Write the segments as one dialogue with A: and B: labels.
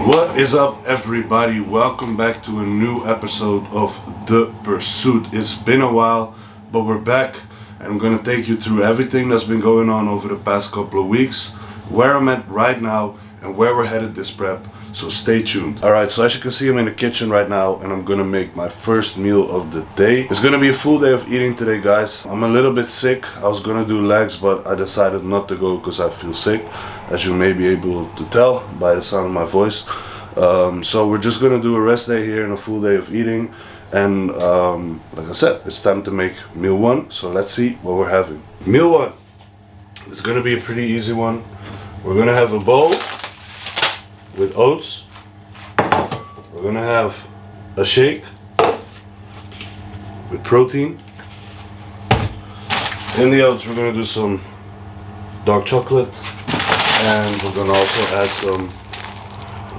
A: What is up, everybody? Welcome back to a new episode of The Pursuit. It's been a while, but we're back and I'm gonna take you through everything that's been going on over the past couple of weeks, where I'm at right now and where we're headed this prep, so stay tuned. Alright, so as you can see, I'm in the kitchen right now and I'm gonna make my first meal of the day. It's gonna be a full day of eating today, guys. I'm a little bit sick. I was gonna do legs, but I decided not to go because I feel sick, as you may be able to tell by the sound of my voice. So we're just gonna do a rest day here and a full day of eating, and like I said, it's time to make meal one. So let's see what we're having. Meal one, it's gonna be a pretty easy one. We're gonna have a bowl with oats. We're gonna have a shake with protein. In the oats, we're gonna do some dark chocolate, and we're gonna also add some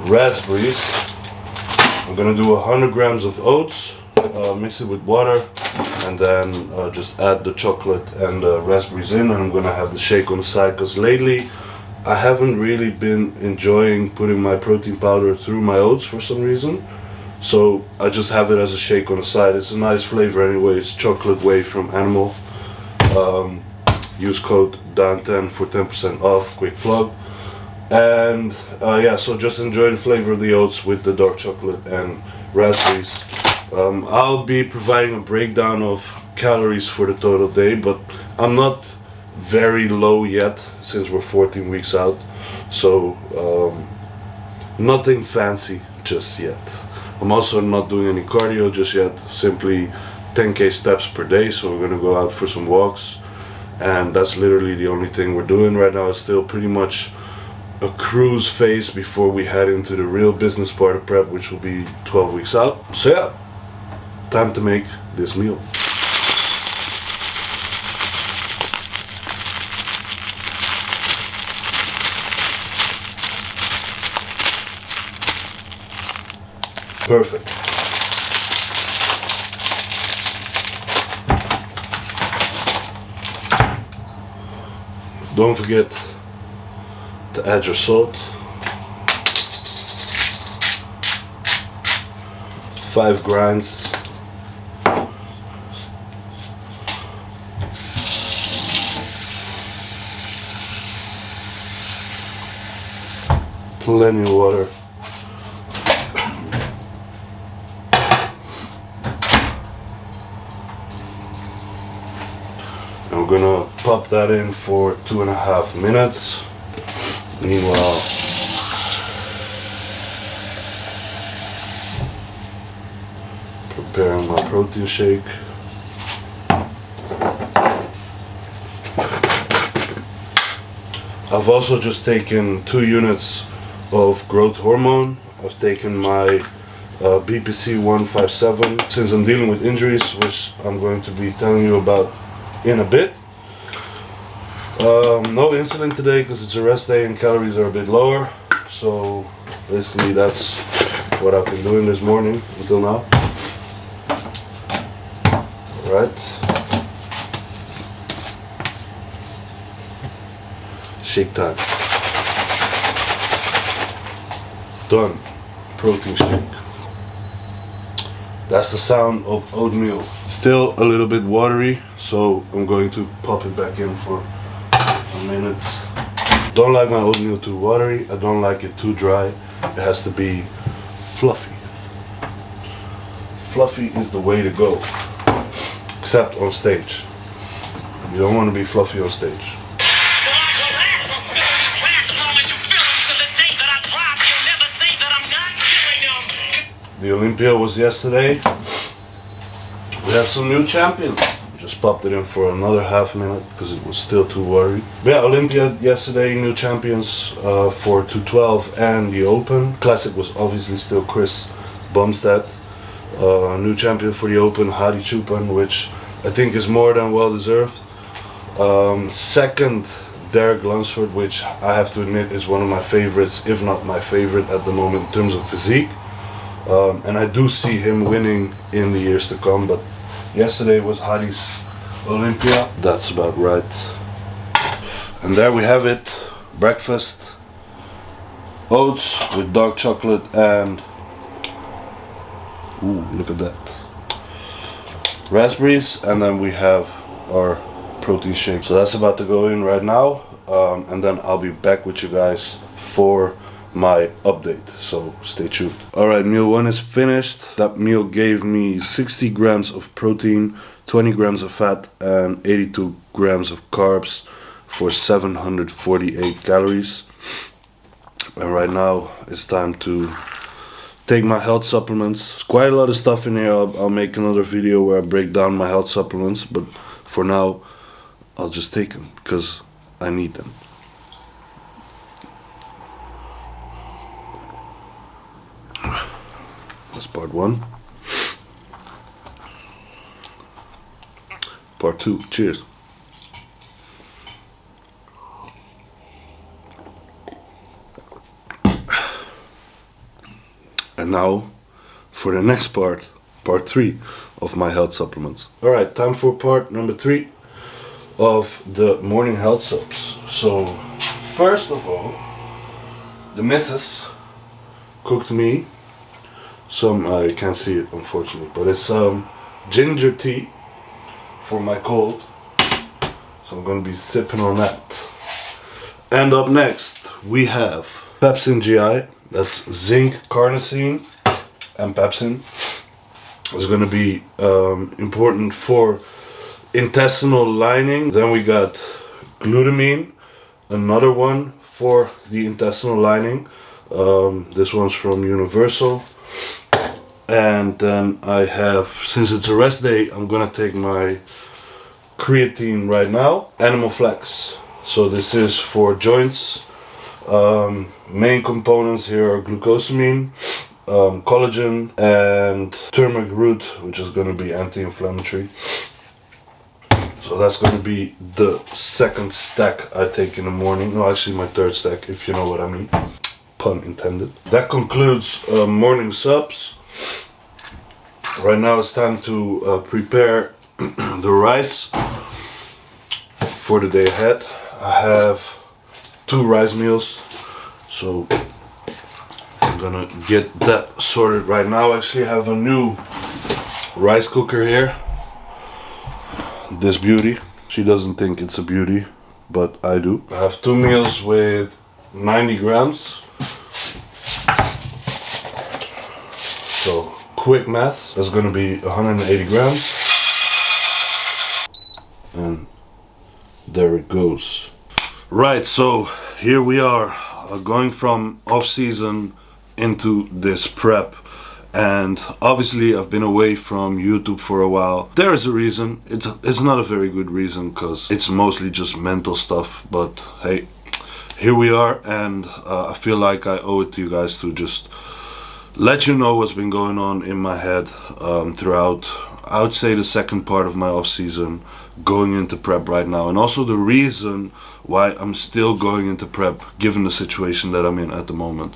A: raspberries. I'm gonna do 100 grams of oats, mix it with water, and then just add the chocolate and the raspberries in, and I'm gonna have the shake on the side, because lately I haven't really been enjoying putting my protein powder through my oats for some reason, so I just have it as a shake on the side. It's a nice flavor anyway. It's chocolate whey from Animal. Use code DAN10 for 10% off, quick plug. And yeah, so just enjoy the flavor of the oats with the dark chocolate and raspberries. I'll be providing a breakdown of calories for the total day, but I'm not very low yet since we're 14 weeks out, so nothing fancy just yet. I'm also not doing any cardio just yet, simply 10k steps per day. So we're gonna go out for some walks, and that's literally the only thing we're doing right now. It's still pretty much a cruise phase before we head into the real business part of prep, which will be 12 weeks out. So yeah, time to make this meal. Perfect. Don't forget to add your salt. 5 grinds. Plenty of water. And we're gonna pop that in for 2.5 minutes. Meanwhile, preparing my protein shake. I've also just taken 2 units of growth hormone. I've taken my BPC 157 since I'm dealing with injuries, which I'm going to be telling you about in a bit. No insulin today because it's a rest day and calories are a bit lower. So basically that's what I've been doing this morning until now. Alright. Shake time. Done. Protein shake. That's the sound of oatmeal. Still a little bit watery, so I'm going to pop it back in for a minute. Don't like my oatmeal too watery. I don't like it too dry. It has to be fluffy. Fluffy is the way to go, except on stage. You don't want to be fluffy on stage. The Olympia was yesterday. We have some new champions. Just popped it in for another half minute because it was still too watery. Yeah, Olympia yesterday, new champions for 212 and the Open. Classic was obviously still Chris Bumstead. New champion for the Open, Hadi Chupan, which I think is more than well deserved. Second, Derek Lunsford, which I have to admit is one of my favorites, if not my favorite at the moment in terms of physique. And I do see him winning in the years to come, but yesterday was Hadi's Olympia. That's about right. And there we have it. Breakfast, oats with dark chocolate and, ooh, look at that, raspberries, and then we have our protein shake. So that's about to go in right now, and then I'll be back with you guys for my update, so stay tuned. Alright, meal 1 is finished. That meal gave me 60 grams of protein, 20 grams of fat, and 82 grams of carbs for 748 calories. And right now it's time to take my health supplements. There's quite a lot of stuff in here. I'll make another video where I break down my health supplements, but for now I'll just take them because I need them. That's part 1. Part 2. Cheers. And now for the next part 3 of my health supplements. Alright, time for part number 3 of the morning health subs. So first of all, the missus cooked me some, I can't see it unfortunately, but it's ginger tea for my cold, so I'm gonna be sipping on that. And up next we have Pepsin GI. That's zinc, carnosine, and pepsin. It's gonna be important for intestinal lining. Then we got glutamine, another one for the intestinal lining. This one's from Universal. And then I have, since it's a rest day, I'm gonna take my creatine right now. Animal Flex. So this is for joints. Main components here are glucosamine, collagen, and turmeric root, which is gonna be anti-inflammatory. So that's gonna be the second stack I take in the morning. No, actually my third stack, if you know what I mean. Pun intended. That concludes morning subs. Right now it's time to prepare the rice for the day ahead. I have 2 rice meals, so I'm gonna get that sorted right now. Actually, I have a new rice cooker here. This beauty. She doesn't think it's a beauty, but I do. I have 2 meals with 90 grams. So quick math, that's gonna be 180 grams. And there it goes. Right, so here we are, going from off season into this prep, and obviously I've been away from YouTube for a while. There is a reason. It's not a very good reason because it's mostly just mental stuff, but hey, here we are, and I feel like I owe it to you guys to just let you know what's been going on in my head throughout, I would say, the second part of my off season, going into prep right now, and also the reason why I'm still going into prep given the situation that I'm in at the moment,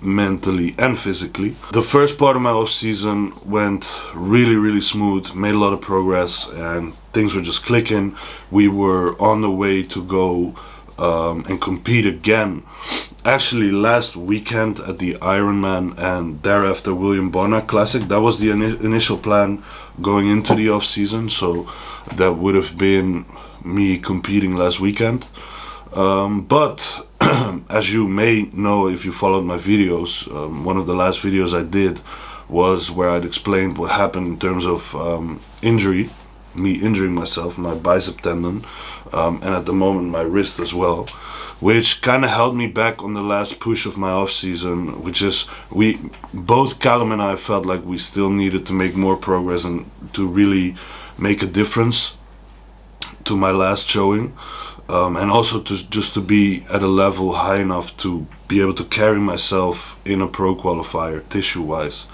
A: mentally and physically. The first part of my off season went really smooth, made a lot of progress, and things were just clicking. We were on the way to go and compete again. Actually, last weekend at the Ironman and thereafter William Bonner Classic. That was the initial plan going into the off season, so that would have been me competing last weekend. But as you may know if you followed my videos, one of the last videos I did was where I'd explained what happened in terms of injury, me injuring myself, my bicep tendon, and at the moment my wrist as well, which kind of held me back on the last push of my off season, which is both Callum and I felt like we still needed to make more progress and to really make a difference to my last showing, and also just to be at a level high enough to be able to carry myself in a pro qualifier tissue wise.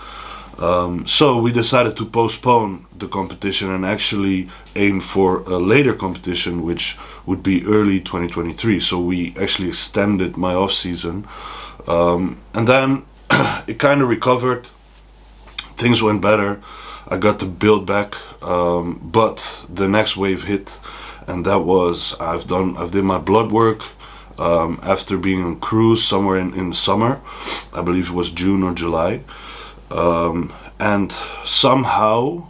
A: So we decided to postpone the competition and actually aim for a later competition, which would be early 2023. So we actually extended my off season, and then it kind of recovered. Things went better. I got to build back, but the next wave hit, and that was I did my blood work. after being on cruise somewhere in summer. I believe it was June or July. And somehow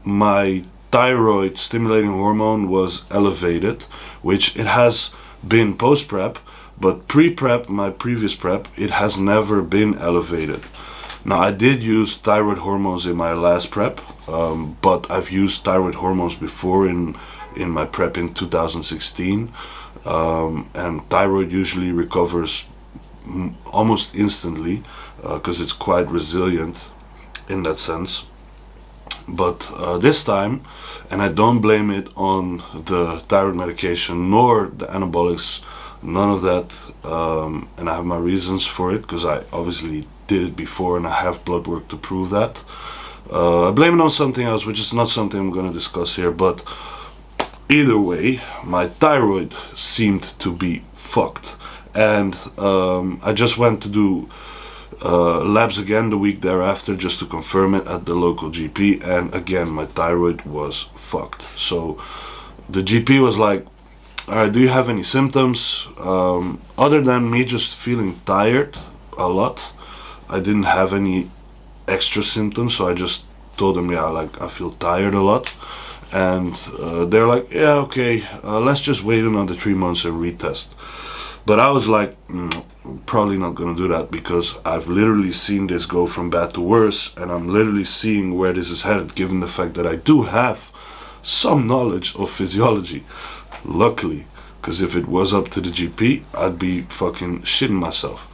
A: my thyroid stimulating hormone was elevated, which it has been post-prep, but pre-prep, my previous prep, it has never been elevated. Now, I did use thyroid hormones in my last prep, but I've used thyroid hormones before in my prep in 2016, and thyroid usually recovers almost instantly because it's quite resilient in that sense. But this time, and I don't blame it on the thyroid medication nor the anabolics, none of that, and I have my reasons for it because I obviously did it before and I have blood work to prove that. I blame it on something else, which is not something I'm going to discuss here, but either way, my thyroid seemed to be fucked. And I just went to do labs again the week thereafter just to confirm it at the local GP, and again my thyroid was fucked. So the GP was like, alright, do you have any symptoms? Other than me just feeling tired a lot, I didn't have any extra symptoms, so I just told them, yeah, like I feel tired a lot. And they're like, yeah, okay, let's just wait another 3 months and retest. But I was like, probably not gonna do that because I've literally seen this go from bad to worse, and I'm literally seeing where this is headed, given the fact that I do have some knowledge of physiology, luckily, because if it was up to the GP, I'd be fucking shitting myself.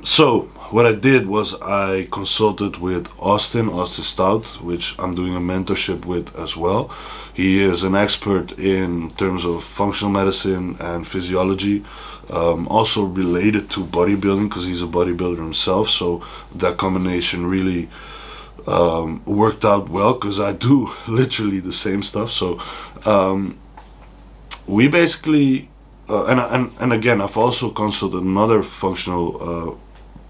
A: So what I did was I consulted with Austin Stout, which I'm doing a mentorship with as well. He is an expert in terms of functional medicine and physiology, also related to bodybuilding because he's a bodybuilder himself. So that combination really worked out well because I do literally the same stuff. So we basically and again, I've also consulted another functional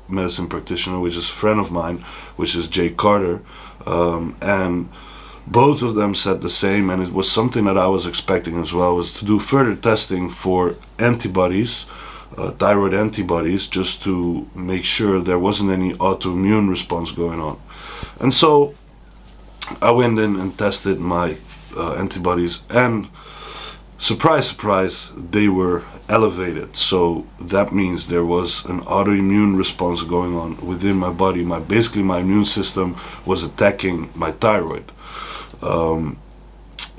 A: medicine practitioner, which is a friend of mine, which is Jay Carter, and both of them said the same, and it was something that I was expecting as well, was to do further testing for antibodies, thyroid antibodies, just to make sure there wasn't any autoimmune response going on. And so I went in and tested my antibodies, and surprise, surprise, they were elevated. So that means there was an autoimmune response going on within my body. Basically my immune system was attacking my thyroid.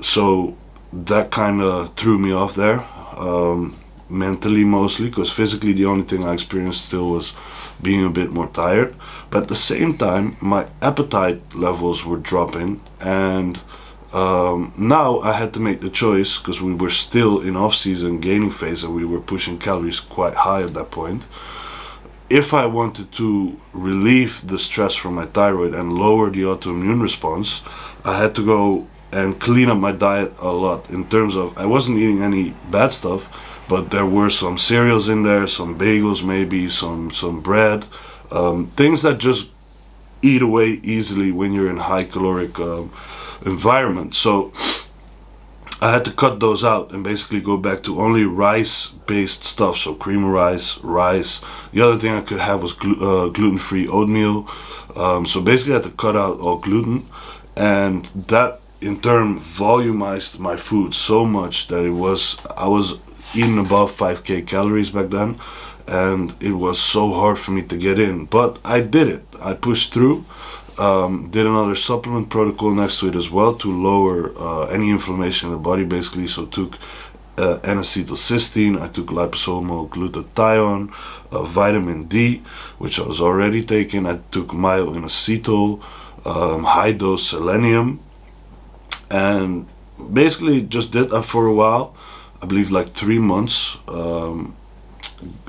A: So that kind of threw me off there, mentally mostly, because physically the only thing I experienced still was being a bit more tired. But at the same time, my appetite levels were dropping, and now I had to make the choice, because we were still in off-season gaining phase and we were pushing calories quite high at that point. If I wanted to relieve the stress from my thyroid and lower the autoimmune response, I had to go and clean up my diet a lot, in terms of I wasn't eating any bad stuff, but there were some cereals in there, some bagels maybe, some bread, things that just eat away easily when you're in high caloric environment. So I had to cut those out and basically go back to only rice-based stuff, so cream of rice. The other thing I could have was gluten-free oatmeal. So basically I had to cut out all gluten, and that in turn volumized my food so much that I was eating above 5k calories back then, and it was so hard for me to get in. But I did it. I pushed through. Did another supplement protocol next to it as well to lower any inflammation in the body, basically. So took N-acetylcysteine, I took liposomal glutathione, vitamin D, which I was already taking. I took myo-inositol, high dose selenium, and basically just did that for a while. I believe like 3 months.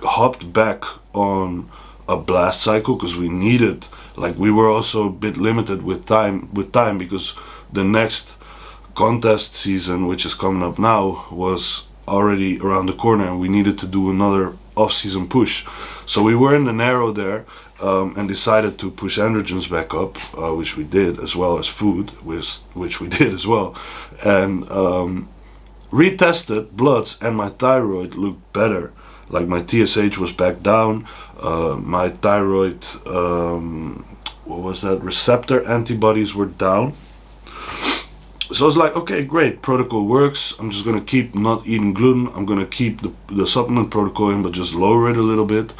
A: Hopped back on a blast cycle because we needed, like, we were also a bit limited with time because the next contest season, which is coming up now, was already around the corner, and we needed to do another off-season push. So we were in the narrow there, and decided to push androgens back up, which we did, as well as food, which we did as well. And retested bloods, and my thyroid looked better. Like my TSH was back down, my thyroid, receptor antibodies were down. So I was like, okay, great, protocol works. I'm just gonna keep not eating gluten. I'm gonna keep the supplement protocol in, but just lower it a little bit.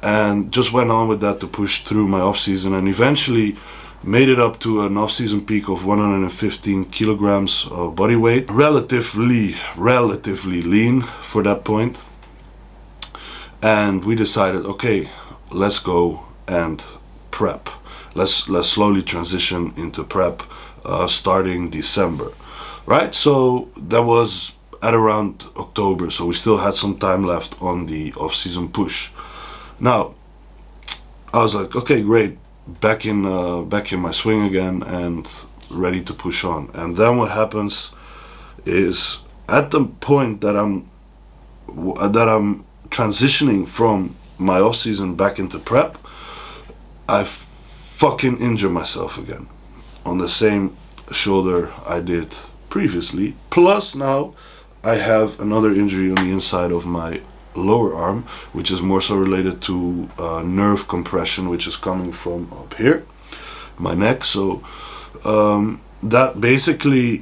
A: And just went on with that to push through my off season, and eventually made it up to an off season peak of 115 kilograms of body weight. Relatively lean for that point. And we decided, okay, let's go and prep. Let's slowly transition into prep, starting December, right? So that was at around October, so we still had some time left on the off-season push. Now, I was like, okay, great, back in my swing again and ready to push on. And then what happens is, at the point that I'm transitioning from my off season back into prep, I fucking injure myself again on the same shoulder I did previously. Plus now I have another injury on the inside of my lower arm, which is more so related to nerve compression, which is coming from up here, my neck. So that basically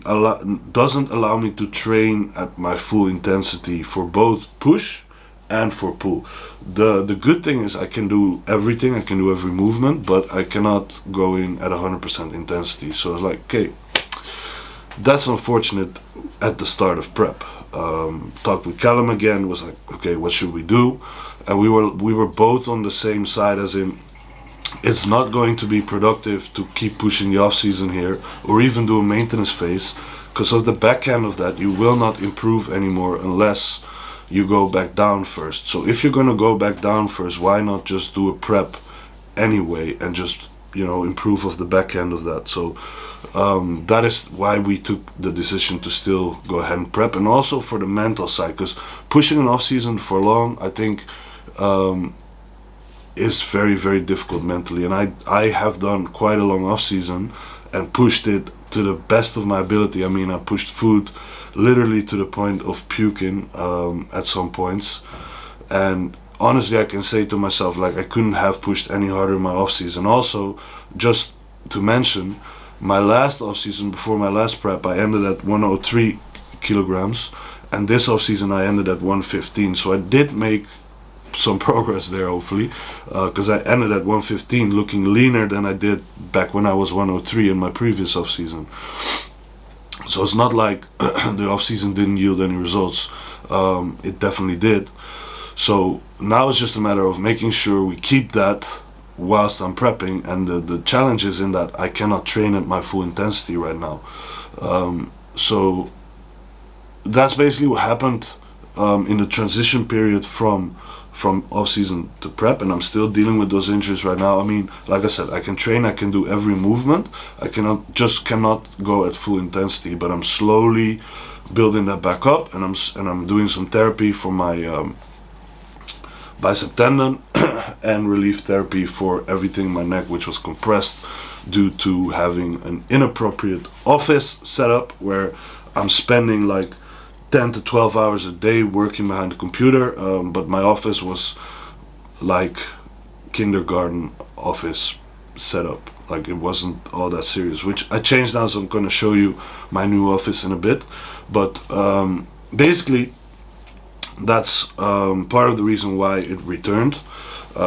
A: doesn't allow me to train at my full intensity for both push and for pull. The good thing is I can do everything, I can do every movement, but I cannot go in at 100% intensity. So I was like, okay, that's unfortunate at the start of prep. Talked with Callum again, was like, okay, what should we do? And we were both on the same side, as in, it's not going to be productive to keep pushing the off season here or even do a maintenance phase, because of the backhand of that, you will not improve anymore unless you go back down first. So if you're going to go back down first, why not just do a prep anyway and just, improve of the backhand of that? So that is why we took the decision to still go ahead and prep, and also for the mental side, because pushing an off season for long, I think, is very, very difficult mentally. And I have done quite a long off season and pushed it to the best of my ability. I mean, I pushed food literally to the point of puking at some points, and honestly I can say to myself, like, I couldn't have pushed any harder in my off season. Also, just to mention, my last off season before my last prep, I ended at 103 kilograms, and this off season I ended at 115. So I did make some progress there, hopefully, because I ended at 115 looking leaner than I did back when I was 103 in my previous off season. So it's not like the off season didn't yield any results. It definitely did. So now it's just a matter of making sure we keep that whilst I'm prepping, and the challenge is in that I cannot train at my full intensity right now. So that's basically what happened in the transition period from off season to prep, and I'm still dealing with those injuries right now. I mean, like I said, I can train, I can do every movement, I cannot go at full intensity, but I'm slowly building that back up, and I'm doing some therapy for my bicep tendon and relief therapy for everything in my neck, which was compressed due to having an inappropriate office setup where I'm spending like 10 to 12 hours a day working behind the computer, but my office was like kindergarten office setup. Like, it wasn't all that serious, which I changed now, so I'm going to show you my new office in a bit. But basically that's part of the reason why it returned,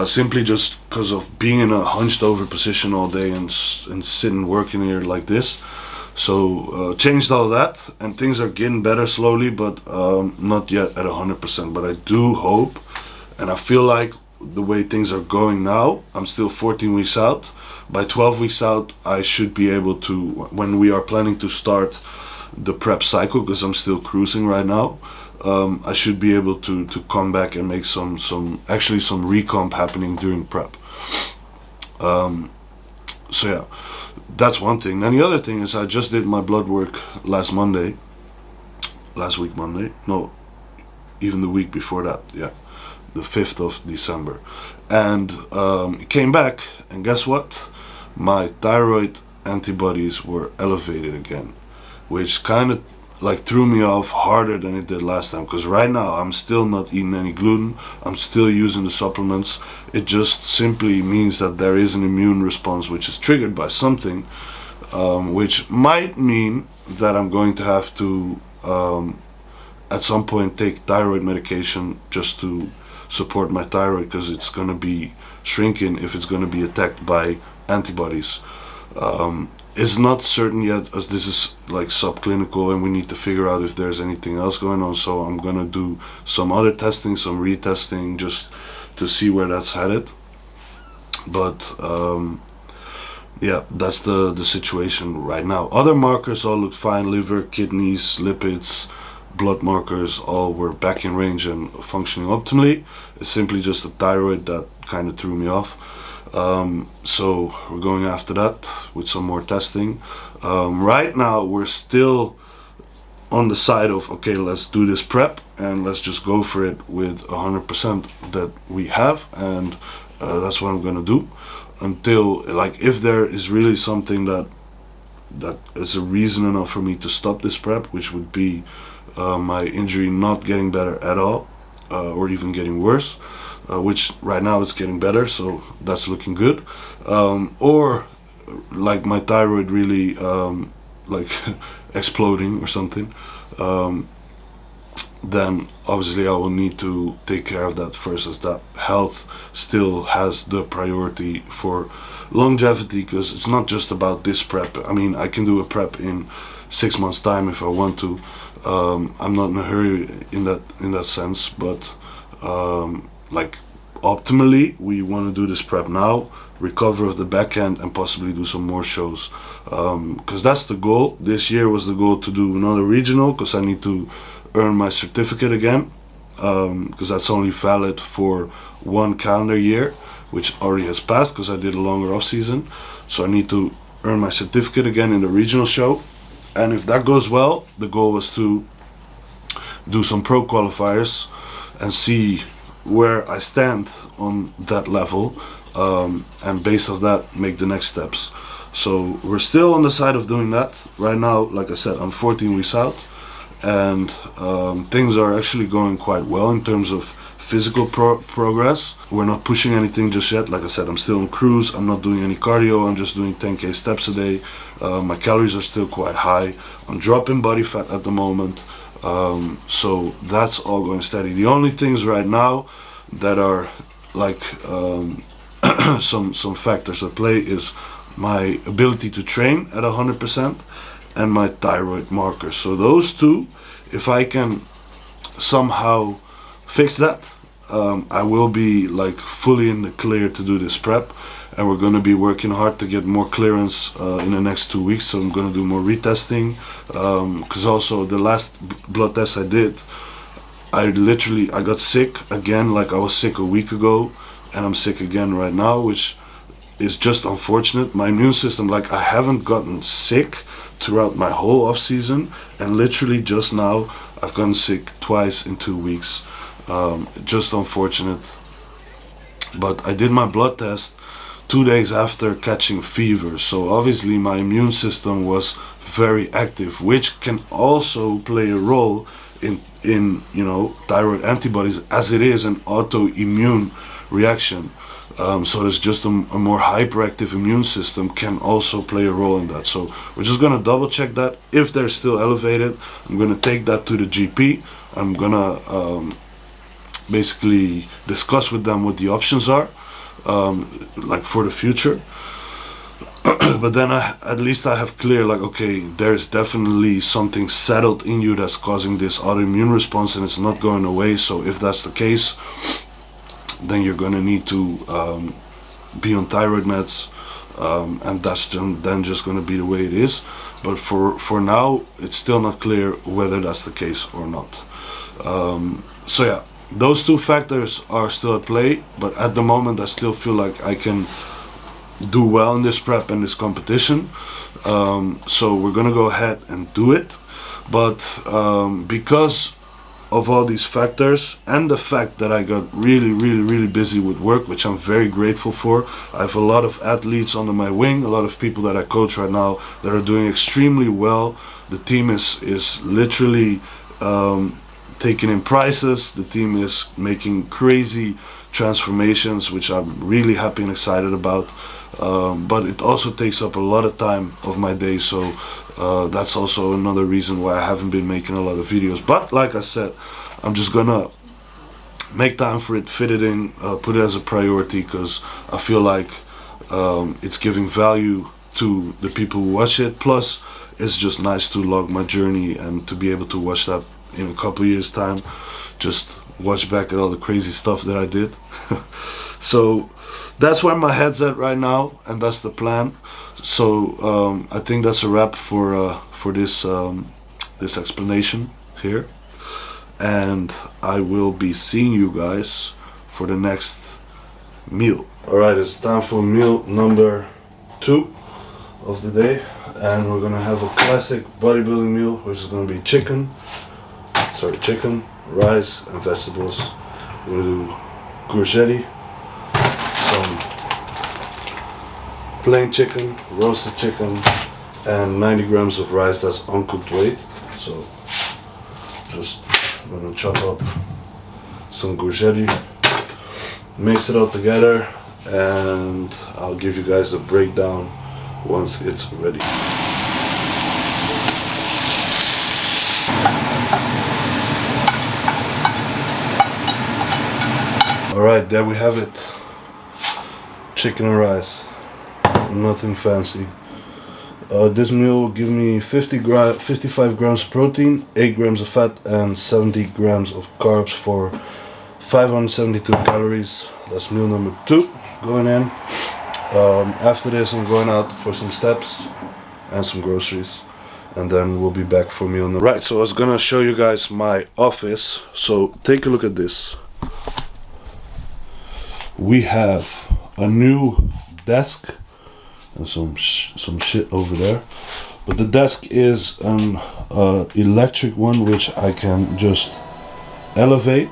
A: simply just because of being in a hunched over position all day and sitting working here like this. So changed all that, and things are getting better slowly, but not yet at 100%. But I do hope, and I feel like the way things are going now, I'm still 14 weeks out. By 12 weeks out, I should be able to, when we are planning to start the prep cycle, because I'm still cruising right now, I should be able to come back and make some recomp happening during prep. So yeah, that's one thing. And the other thing is, I just did my blood work last week Monday, no, even the week before that, yeah, the 5th of December, and it came back, and guess what? My thyroid antibodies were elevated again, which kind of like threw me off harder than it did last time, because right now I'm still not eating any gluten, I'm still using the supplements. It just simply means that there is an immune response which is triggered by something, which might mean that I'm going to have to at some point take thyroid medication just to support my thyroid, because it's going to be shrinking if it's going to be attacked by antibodies. It's not certain yet, as this is like subclinical and we need to figure out if there's anything else going on, so I'm gonna do some other testing, some retesting, just to see where that's headed. But yeah, that's the situation right now. Other markers all look fine: liver, kidneys, lipids, blood markers all were back in range and functioning optimally. It's simply just the thyroid that kind of threw me off. So we're going after that with some more testing. Right now we're still on the side of, okay, let's do this prep and let's just go for it with 100% that we have, and that's what I'm gonna do until, like, if there is really something that is a reason enough for me to stop this prep, which would be my injury not getting better at all, or even getting worse, which right now it's getting better, so that's looking good, or like my thyroid really like exploding or something, then obviously I will need to take care of that first, as that health still has the priority for longevity, because it's not just about this prep. I mean, I can do a prep in 6 months time if I want to. I'm not in a hurry in that sense, but like optimally we want to do this prep now, recover of the back end, and possibly do some more shows, because that's the goal. This year was the goal to do another regional, because I need to earn my certificate again, because that's only valid for 1 calendar year, which already has passed because I did a longer off season. So I need to earn my certificate again in the regional show, and if that goes well, the goal was to do some pro qualifiers and see where I stand on that level, and based off that make the next steps. So we're still on the side of doing that right now. Like I said, I'm 14 weeks out, and things are actually going quite well in terms of physical progress. We're not pushing anything just yet. Like I said, I'm still on cruise, I'm not doing any cardio, I'm just doing 10k steps a day. My calories are still quite high, I'm dropping body fat at the moment, so that's all going steady. The only things right now that are like some factors at play is my ability to train at 100% and my thyroid markers. So those two, if I can somehow fix that, I will be like fully in the clear to do this prep, and we're going to be working hard to get more clearance in the next 2 weeks. So I'm going to do more retesting, because also the last blood test I did, I got sick again. Like I was sick a week ago and I'm sick again right now, which is just unfortunate. My immune system, like, I haven't gotten sick throughout my whole off season, and literally just now I've gotten sick twice in 2 weeks. Just unfortunate. But I did my blood test 2 days after catching fever, so obviously my immune system was very active, which can also play a role in you know, thyroid antibodies, as it is an autoimmune reaction. So there's just a more hyperactive immune system can also play a role in that. So we're just gonna double check that. If they're still elevated, I'm gonna take that to the GP. I'm gonna basically discuss with them what the options are, like for the future. But then at least I have clear, like, okay, there's definitely something settled in you that's causing this autoimmune response, and it's not going away. So if that's the case, then you're going to need to be on thyroid meds, and that's then just going to be the way it is. But for now, it's still not clear whether that's the case or not. So yeah, those two factors are still at play, but at the moment I still feel like I can do well in this prep and this competition. So we're gonna go ahead and do it. But because of all these factors and the fact that I got really busy with work, which I'm very grateful for. I have a lot of athletes under my wing, a lot of people that I coach right now that are doing extremely well, The team is literally taking in prices. The team is making crazy transformations, which I'm really happy and excited about. But it also takes up a lot of time of my day, so that's also another reason why I haven't been making a lot of videos. But like I said, I'm just gonna make time for it, fit it in, put it as a priority, because I feel like it's giving value to the people who watch it. Plus it's just nice to log my journey and to be able to watch that in a couple years time, just watch back at all the crazy stuff that I did. So that's where my head's at right now, and that's the plan. So I think that's a wrap for this this explanation here, and I will be seeing you guys for the next meal. Alright, it's time for meal number 2 of the day, and we're gonna have a classic bodybuilding meal, which is gonna be chicken, rice and vegetables. We're gonna do courgette, some plain chicken, roasted chicken, and 90 grams of rice that's uncooked weight. So just I'm gonna chop up some courgette, mix it all together, and I'll give you guys the breakdown once it's ready. Alright, there we have it. Chicken and rice. Nothing fancy. This meal will give me 55 grams of protein, 8 grams of fat, and 70 grams of carbs for 572 calories. That's meal number 2 going in. After this, I'm going out for some steps and some groceries, and then we'll be back for meal number. Right, so I was gonna show you guys my office. So take a look at this. We have a new desk and some shit over there, but the desk is an electric one, which I can just elevate.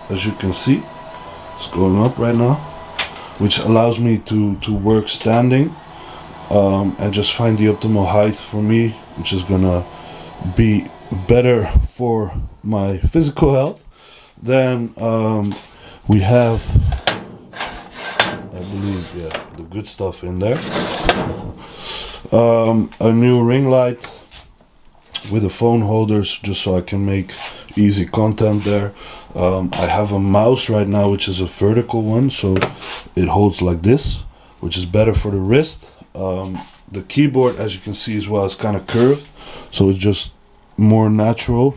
A: As you can see, it's going up right now, which allows me to work standing and just find the optimal height for me, which is gonna be better for my physical health. Then we have, I believe, yeah, the good stuff in there. A new ring light with the phone holders, just so I can make easy content there. I have a mouse right now, which is a vertical one, so it holds like this, which is better for the wrist. The keyboard, as you can see as well, is kind of curved, so it's just more natural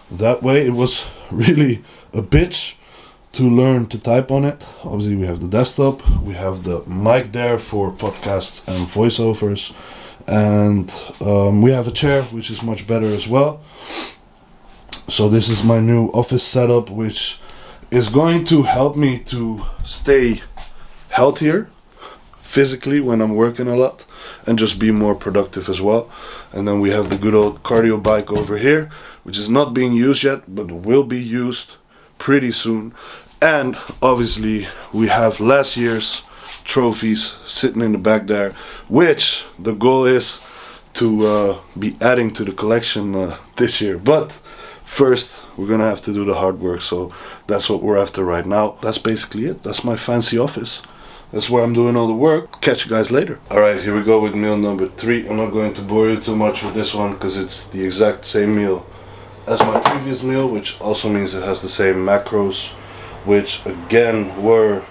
A: that way. It was really a bitch to learn to type on it. Obviously we have the desktop, we have the mic there for podcasts and voiceovers, and we have a chair, which is much better as well. So this is my new office setup, which is going to help me to stay healthier physically when I'm working a lot, and just be more productive as well. And then we have the good old cardio bike over here, which is not being used yet, but will be used pretty soon. And obviously we have last year's trophies sitting in the back there, which the goal is to be adding to the collection this year. But first we're gonna have to do the hard work, so that's what we're after right now. That's basically it. That's my fancy office. That's where I'm doing all the work. Catch you guys later. Alright, here we go with meal number 3. I'm not going to bore you too much with this one, because it's the exact same meal as my previous meal, which also means it has the same macros, which again were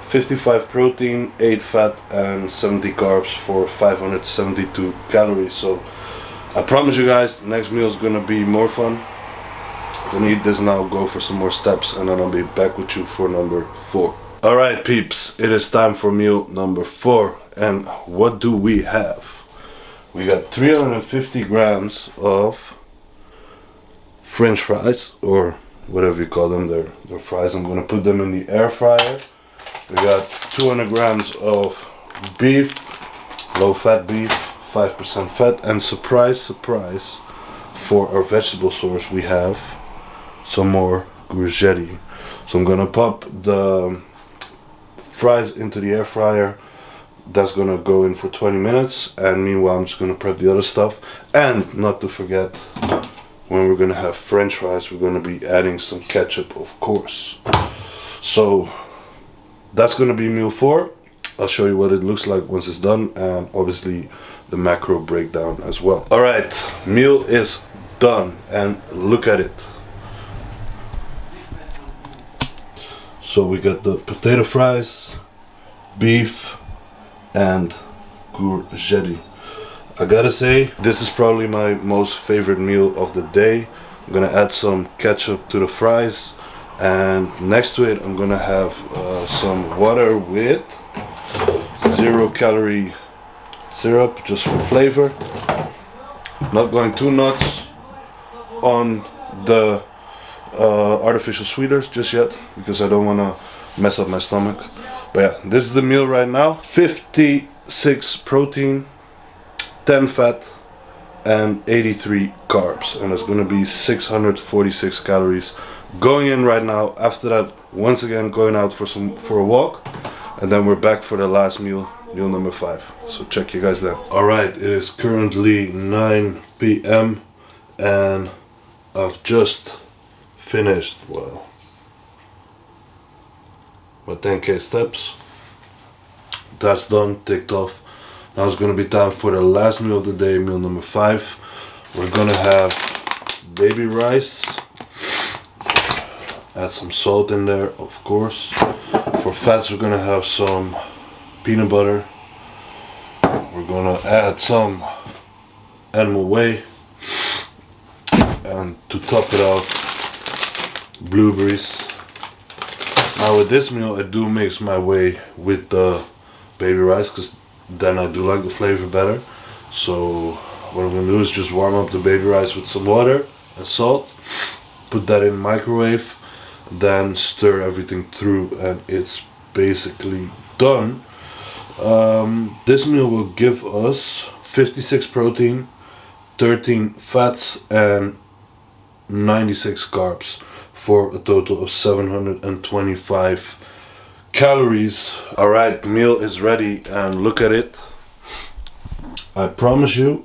A: 55 protein, 8 fat, and 70 carbs for 572 calories. So I promise you guys, the next meal is gonna be more fun. I'm gonna eat this now, go for some more steps, and then I'll be back with you for number 4. Alright peeps, it is time for meal number 4. And what do we have? We got 350 grams of French fries, or whatever you call them. They're fries. I'm gonna put them in the air fryer. We got 200 grams of beef, low fat beef, 5% fat, and surprise, surprise, for our vegetable source we have some more courgette. So I'm gonna pop the fries into the air fryer, that's gonna go in for 20 minutes, and meanwhile I'm just gonna prep the other stuff. And not to forget, when we're gonna have French fries, we're gonna be adding some ketchup, of course. So that's gonna be meal 4. I'll show you what it looks like once it's done, and obviously the macro breakdown as well. All right, meal is done, and look at it. So we got the potato fries, beef, and courgette. I gotta say, this is probably my most favorite meal of the day. I'm gonna add some ketchup to the fries, and next to it I'm gonna have some water with 0-calorie syrup, just for flavor. Not going too nuts on the artificial sweeteners just yet, because I don't want to mess up my stomach. But yeah, this is the meal right now. 56 protein, 10 fat, and 83 carbs, and it's gonna be 646 calories going in right now. After that, once again going out for a walk, and then we're back for the last meal, meal number 5. So check you guys then. All right, it is currently 9 p.m. and I've just finished, well, my 10k steps. That's done, ticked off. Now it's gonna be time for the last meal of the day, meal number 5. We're gonna have baby rice. Add some salt in there, of course. For fats, we're gonna have some peanut butter. We're gonna add some animal whey, and to top it off, blueberries. Now with this meal, I do mix my whey with the baby rice, because then I do like the flavor better. So what I'm gonna do is just warm up the baby rice with some water and salt, put that in the microwave, then stir everything through, and it's basically done. This meal will give us 56 protein, 13 fats, and 96 carbs, for a total of 725 calories. All right, meal is ready, and look at it. I promise you,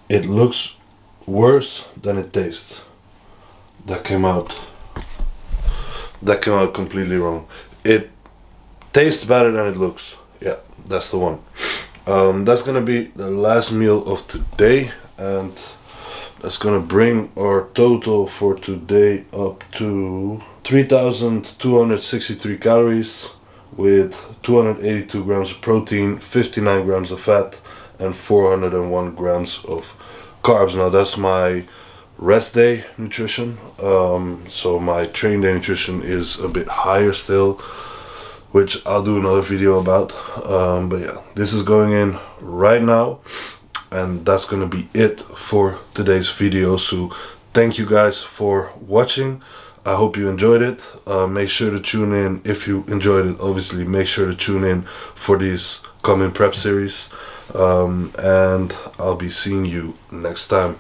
A: it looks worse than it tastes. That came out completely wrong. It tastes better than it looks. Yeah, that's the one. That's gonna be the last meal of today, and that's gonna bring our total for today up to 3,263 calories, with 282 grams of protein, 59 grams of fat, and 401 grams of carbs. Now that's my rest day nutrition, so my train day nutrition is a bit higher still, which I'll do another video about. But yeah, this is going in right now, and that's gonna be it for today's video. So thank you guys for watching. I hope you enjoyed it. Make sure to tune in if you enjoyed it. Obviously, make sure to tune in for these coming prep series, and I'll be seeing you next time.